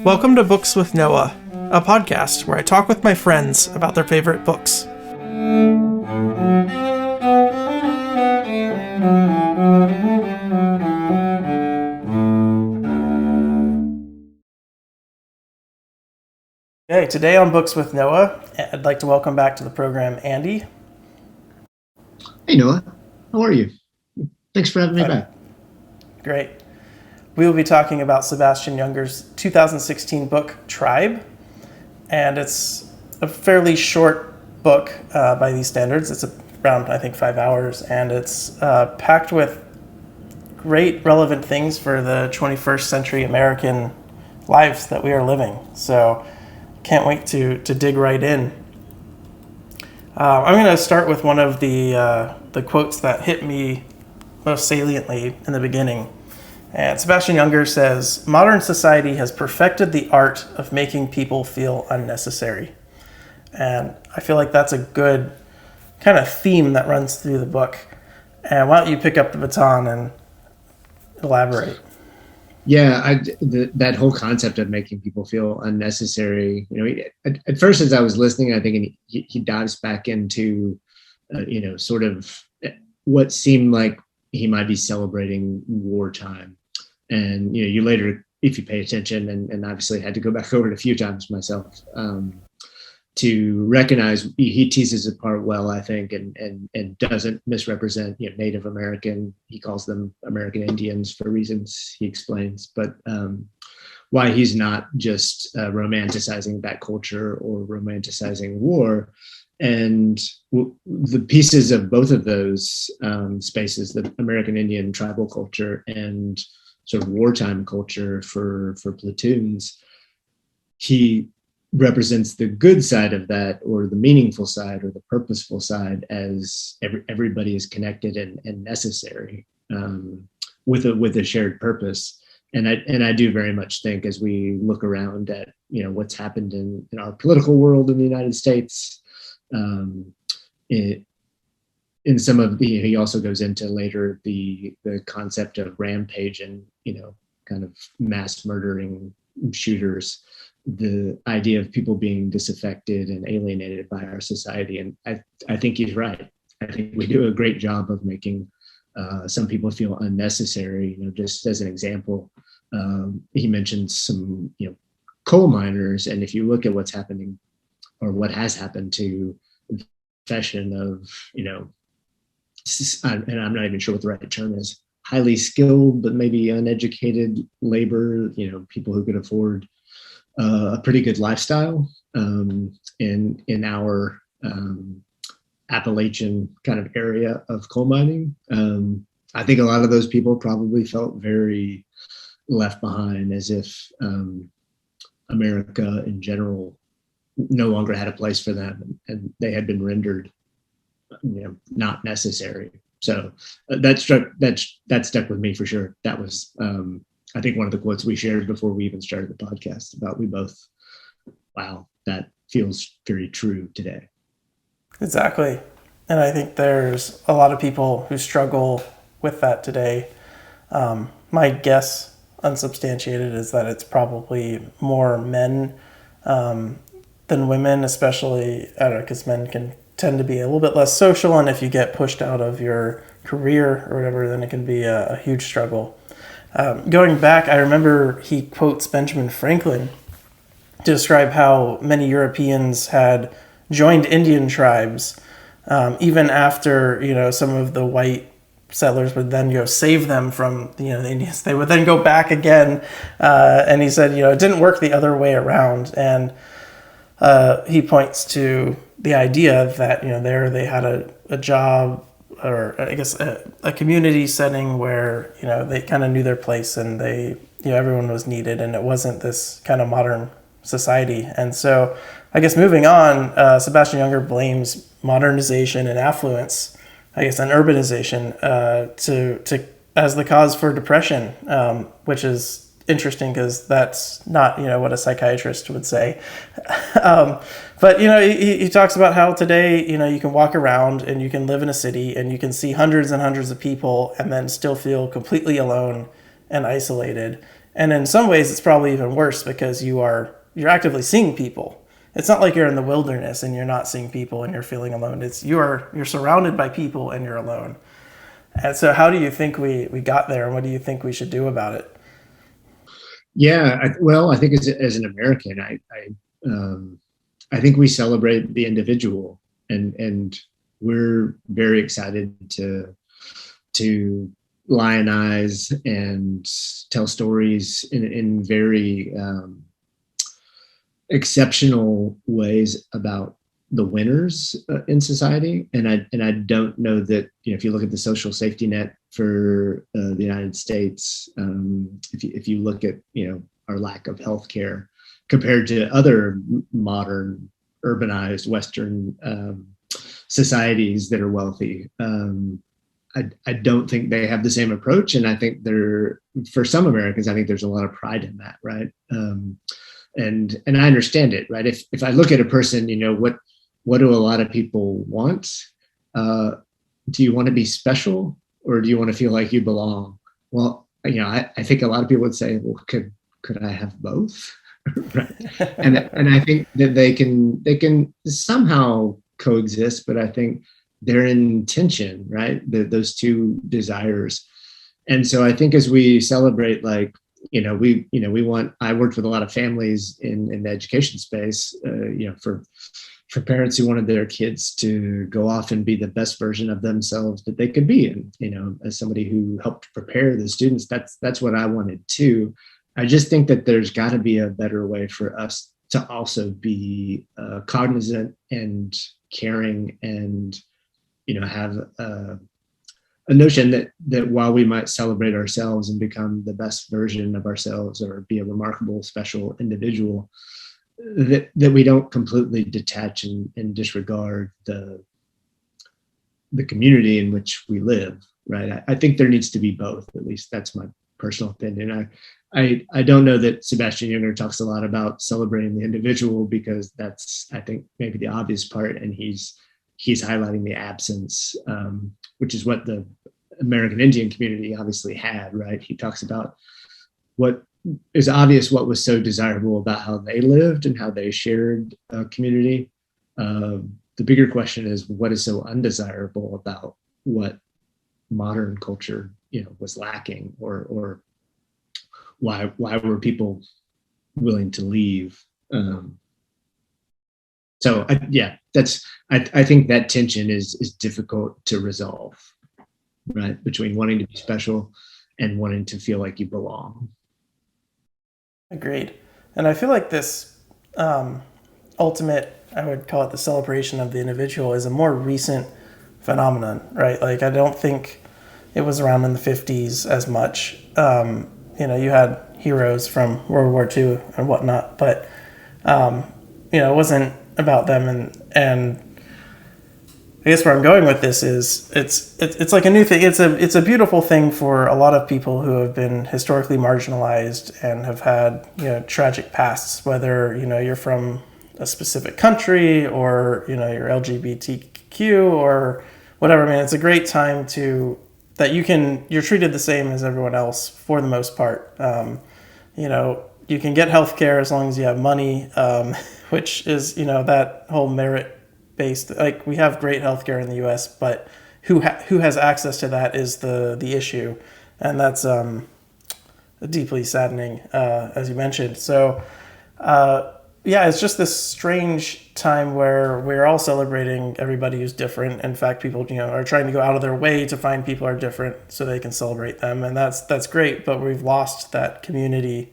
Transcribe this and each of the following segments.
Welcome to Books with Noah, a podcast where I talk with my friends about their favorite books. Okay, today on Books with Noah, I'd like to welcome back to the program Andy. Hey Noah, how are you? Thanks for having me back. Great. We will be talking about Sebastian Junger's 2016 book, Tribe, and it's a fairly short book by these standards. It's around, I think, 5 hours, and it's packed with great relevant things for the 21st century American lives that we are living. So can't wait to dig right in. I'm going to start with one of the quotes that hit me most saliently in the beginning. And Sebastian Junger says, "Modern society has perfected the art of making people feel unnecessary." And I feel like that's a good kind of theme that runs through the book. And why don't you pick up the baton and elaborate? Yeah, that whole concept of making people feel unnecessary. At first, as I was listening, I think he dives back into, sort of what seemed like he might be celebrating wartime. And you later, if you pay attention, and obviously had to go back over it a few times myself, to recognize he teases it apart well, I think, and doesn't misrepresent Native American. He calls them American Indians for reasons he explains, but why he's not just romanticizing that culture or romanticizing war. And the pieces of both of those spaces, the American Indian tribal culture and sort of wartime culture for platoons, he represents the good side of that, or the meaningful side, or the purposeful side, as everybody is connected and necessary with a shared purpose. And I do very much think, as we look around at what's happened in our political world in the United States, in some of he also goes into later the concept of rampage and kind of mass murdering shooters, the idea of people being disaffected and alienated by our society. And I think he's right. I think we do a great job of making some people feel unnecessary. Just as an example, he mentions some coal miners, and if you look at what's happening or what has happened to the profession of and I'm not even sure what the right term is, highly skilled but maybe uneducated labor, people who could afford a pretty good lifestyle in our Appalachian kind of area of coal mining. I think a lot of those people probably felt very left behind, as if America in general no longer had a place for them, and they had been rendered not necessary. So that stuck with me for sure. That was I think one of the quotes we shared before we even started the podcast about wow, that feels very true today. Exactly. And I think there's a lot of people who struggle with that today. My guess, unsubstantiated, is that it's probably more men than women, especially, I don't know, because men can tend to be a little bit less social, and if you get pushed out of your career or whatever, then it can be a huge struggle. Going back, I remember he quotes Benjamin Franklin to describe how many Europeans had joined Indian tribes, even after some of the white settlers would then go save them from the Indians. They would then go back again, and he said it didn't work the other way around. And he points to the idea that there they had a job, or I guess a community setting where they kind of knew their place, and they everyone was needed, and it wasn't this kind of modern society. And so I guess moving on, Sebastian Junger blames modernization and affluence, I guess, and urbanization to as the cause for depression, which is interesting because that's not what a psychiatrist would say. But he talks about how today you can walk around and you can live in a city and you can see hundreds and hundreds of people and then still feel completely alone and isolated. And in some ways, it's probably even worse because you're actively seeing people. It's not like you're in the wilderness and you're not seeing people and you're feeling alone. It's you're surrounded by people and you're alone. And so, how do you think we got there, and what do you think we should do about it? Yeah, well, I think as an American, I think we celebrate the individual, and we're very excited to lionize and tell stories in very exceptional ways about the winners in society. And I don't know that, if you look at the social safety net for the United States, if you look at our lack of health care compared to other modern urbanized Western societies that are wealthy, I don't think they have the same approach. And I think for some Americans, I think there's a lot of pride in that, right? And I understand it, right? If I look at a person, what do a lot of people want? Do you want to be special, or do you want to feel like you belong? Well, I think a lot of people would say, well, could I have both? Right. And I think that they can somehow coexist, but I think they're in tension, right? Those two desires. And so I think as we celebrate, like, I worked with a lot of families in the education space, for parents who wanted their kids to go off and be the best version of themselves that they could be. And, as somebody who helped prepare the students, that's what I wanted too. I just think that there's got to be a better way for us to also be cognizant and caring, and, have a notion that while we might celebrate ourselves and become the best version of ourselves or be a remarkable, special individual, that we don't completely detach and disregard the community in which we live, right? I think there needs to be both. At least that's my personal opinion. I don't know that Sebastian Junger talks a lot about celebrating the individual, because that's, I think, maybe the obvious part, and he's highlighting the absence, which is what the American Indian community obviously had, right? He talks about what is obvious, what was so desirable about how they lived and how they shared a community. The bigger question is, what is so undesirable about what modern culture, was lacking, or why were people willing to leave? So I think that tension is difficult to resolve, right? Between wanting to be special and wanting to feel like you belong. Agreed. And I feel like this ultimate, I would call it the celebration of the individual, is a more recent phenomenon, right? Like, I don't think it was around in the 50s as much. You had heroes from World War II and whatnot, but, it wasn't about them. And I guess where I'm going with this is it's like a new thing. It's a beautiful thing for a lot of people who have been historically marginalized and have had tragic pasts, whether you're from a specific country, or you're LGBTQ or whatever. I mean, it's a great time that you're treated the same as everyone else for the most part. You can get healthcare as long as you have money, which is that whole merit based. Like, we have great healthcare in the U.S., but who has access to that is the issue, and that's deeply saddening, as you mentioned. So, it's just this strange time where we're all celebrating everybody who's different. In fact, people are trying to go out of their way to find people who are different so they can celebrate them, and that's great. But we've lost that community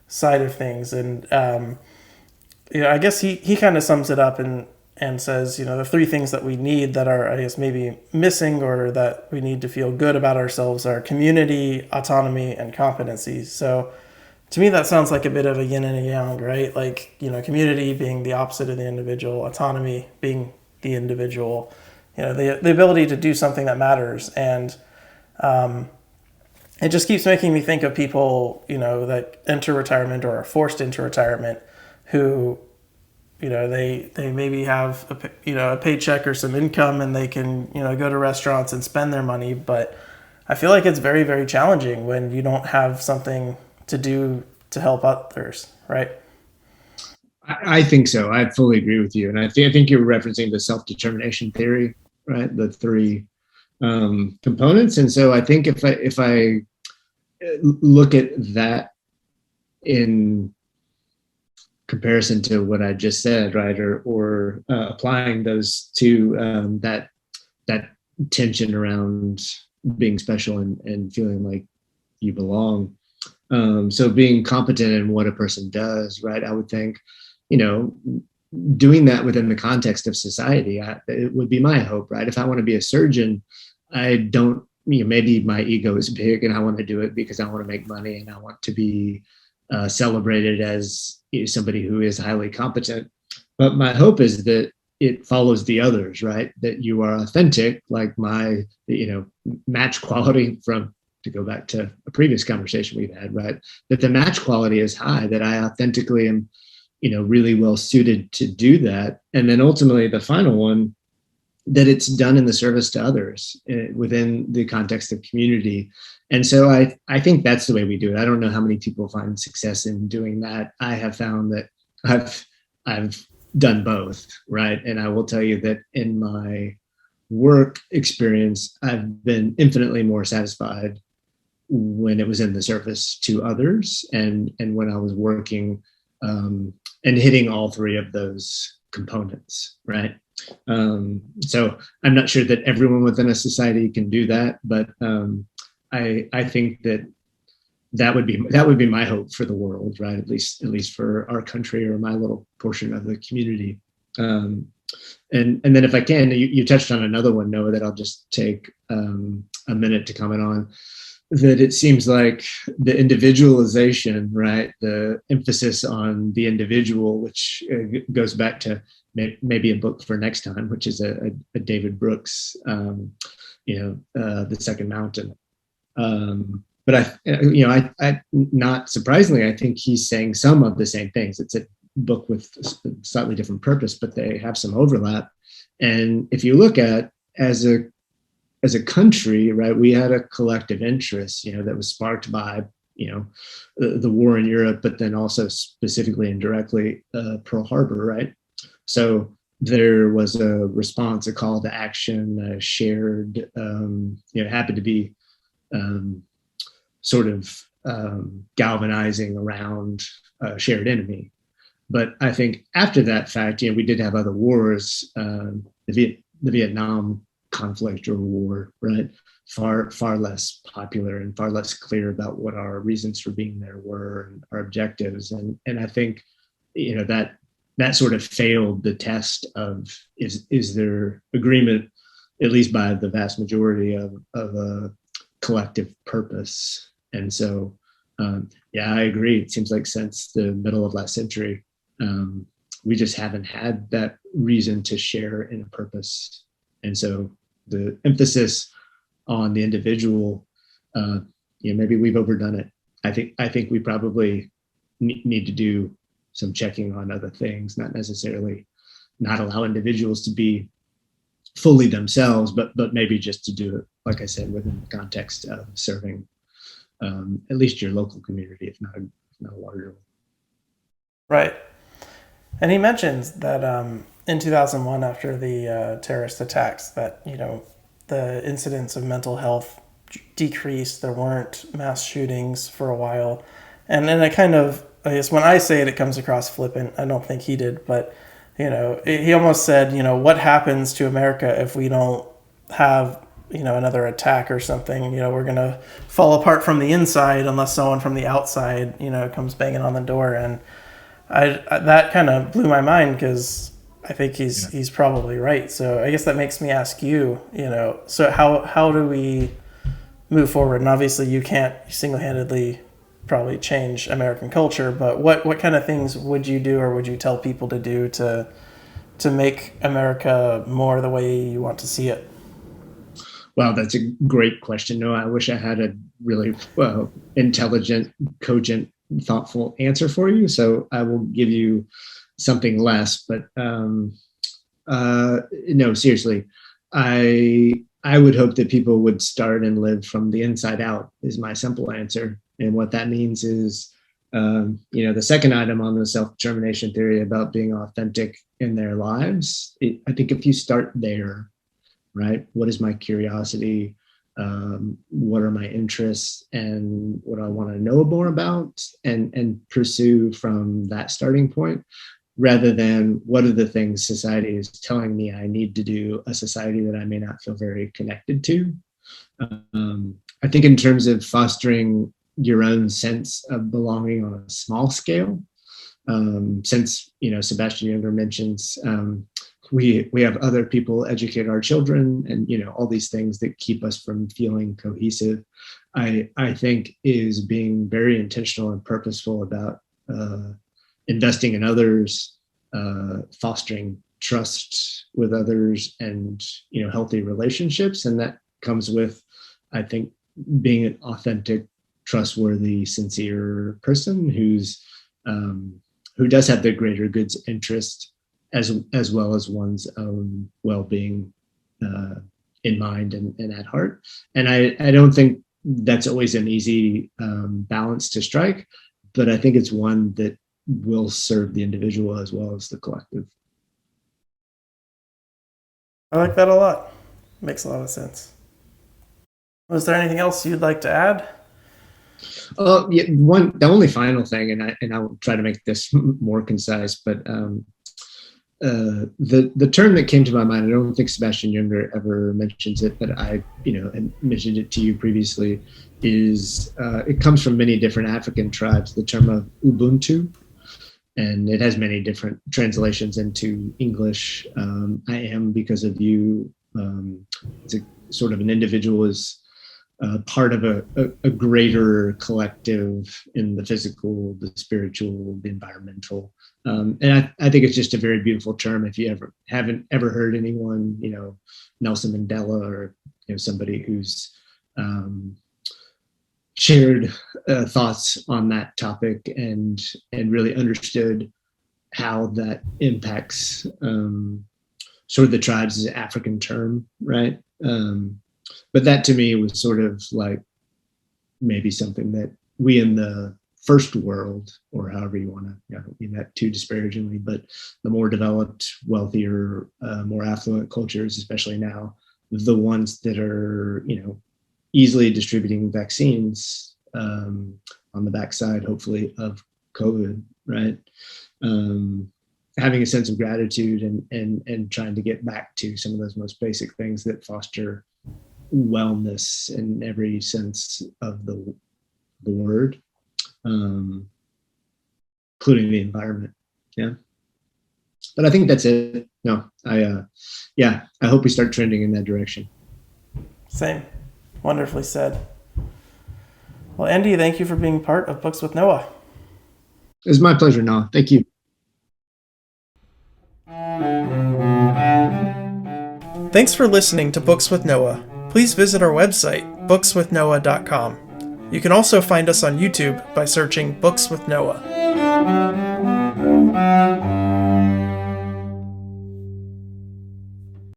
side of things, and I guess he kind of sums it up and says, the three things that we need that are, I guess, maybe missing, or that we need to feel good about ourselves, are community, autonomy, and competency. So to me, that sounds like a bit of a yin and a yang, right? Like, community being the opposite of the individual, autonomy being the individual, the ability to do something that matters. And it just keeps making me think of people, that enter retirement or are forced into retirement, who, they maybe have a paycheck or some income, and they can, go to restaurants and spend their money. But I feel like it's very, very challenging when you don't have something to do to help others, right? I think so. I fully agree with you, and I think you're referencing the self-determination theory, right? The three components. And so I think if I look at that in comparison to what I just said, right, or applying those to that tension around being special and feeling like you belong. So being competent in what a person does, right? I would think, you know, doing that within the context of society, it would be my hope, right? If I want to be a surgeon, I don't, maybe my ego is big and I want to do it because I want to make money and I want to be celebrated as somebody who is highly competent. But my hope is that it follows the others, right? That you are authentic, like my, match quality, from, to go back to a previous conversation we've had, right? That the match quality is high, that I authentically am, really well suited to do that. And then ultimately the final one, that it's done in the service to others within the context of community. And so I think that's the way we do it. I don't know how many people find success in doing that. I have found that I've done both, right? And I will tell you that in my work experience, I've been infinitely more satisfied when it was in the service to others, and when I was working and hitting all three of those components, right? So I'm not sure that everyone within a society can do that, but I think that would be my hope for the world, right? At least for our country or my little portion of the community. And then if I can, you touched on another one, Noah, that I'll just take a minute to comment on. That it seems like the individualization, right? The emphasis on the individual, which goes back to maybe a book for next time, which is a David Brooks, The Second Mountain. But I not surprisingly, I think he's saying some of the same things. It's a book with a slightly different purpose, but they have some overlap. And if you look at as a country, right, we had a collective interest, that was sparked by, the war in Europe, but then also specifically and directly Pearl Harbor, right? So there was a response, a call to action, shared, happened to be sort of galvanizing around a shared enemy. But I think after that fact, we did have other wars, the Vietnam conflict or war, right? Far less popular and far less clear about what our reasons for being there were and our objectives. And I think, that sort of failed the test of is there agreement, at least by the vast majority of a collective purpose. And so, I agree. It seems like since the middle of last century, we just haven't had that reason to share in a purpose. And so the emphasis on the individual, maybe we've overdone it. I think we probably need to do some checking on other things, not necessarily not allow individuals to be fully themselves, but maybe just to do it, like I said, within the context of serving at least your local community, if not a larger one. Right. And he mentions that in 2001, after the terrorist attacks, that the incidence of mental health decreased. There weren't mass shootings for a while, and then I guess when I say it, it comes across flippant. I don't think he did, but he almost said, what happens to America if we don't have another attack or something? We're gonna fall apart from the inside unless someone from the outside comes banging on the door. And that kind of blew my mind, because I think he's probably right. So I guess that makes me ask you, so how do we move forward? And obviously you can't single-handedly probably change American culture, but what kind of things would you do, or would you tell people to do to make America more the way you want to see it? Wow, that's a great question. No, I wish I had a really intelligent, cogent, thoughtful answer for you. So I will give you something less, but no, seriously, I would hope that people would start and live from the inside out, is my simple answer. And what that means is, the second item on the self-determination theory about being authentic in their lives, I think if you start there, right? What is my curiosity? What are my interests, and what I want to know more about, and pursue from that starting point, rather than what are the things society is telling me I need to do, a society that I may not feel very connected to. I think in terms of fostering your own sense of belonging on a small scale, since Sebastian Junger mentions we have other people educate our children, and all these things that keep us from feeling cohesive. I think is being very intentional and purposeful about investing in others, fostering trust with others, and healthy relationships. And that comes with, I think, being an authentic, trustworthy, sincere person who does have the greater good's interest as well as one's own well-being in mind and at heart. And I don't think that's always an easy balance to strike, but I think it's one that will serve the individual as well as the collective. I like that a lot. Makes a lot of sense. Was there anything else you'd like to add? Yeah, the only final thing, and I'll try to make this more concise, but the term that came to my mind, I don't think Sebastian Junger ever mentions it, but I mentioned it to you previously, is it comes from many different African tribes, the term of Ubuntu, and it has many different translations into English. I am because of you. It's a sort of an individual is part of a greater collective in the physical, the spiritual, the environmental. And I think it's just a very beautiful term. If you haven't ever heard anyone, Nelson Mandela, or somebody who's shared thoughts on that topic and really understood how that impacts sort of the tribes as an African term, right? But that to me was sort of like maybe something that we in the first world, or however you want to, I don't mean that too disparagingly, but the more developed, wealthier, more affluent cultures, especially now, the ones that are, easily distributing vaccines on the backside, hopefully, of COVID, right? Having a sense of gratitude and trying to get back to some of those most basic things that foster wellness in every sense of the word, including the environment. Yeah. But I think that's it. No, I hope we start trending in that direction. Same. Wonderfully said. Well, Andy, thank you for being part of Books with Noah. It's my pleasure, Noah. Thank you. Thanks for listening to Books with Noah. Please visit our website, bookswithnoah.com. You can also find us on YouTube by searching Books with Noah.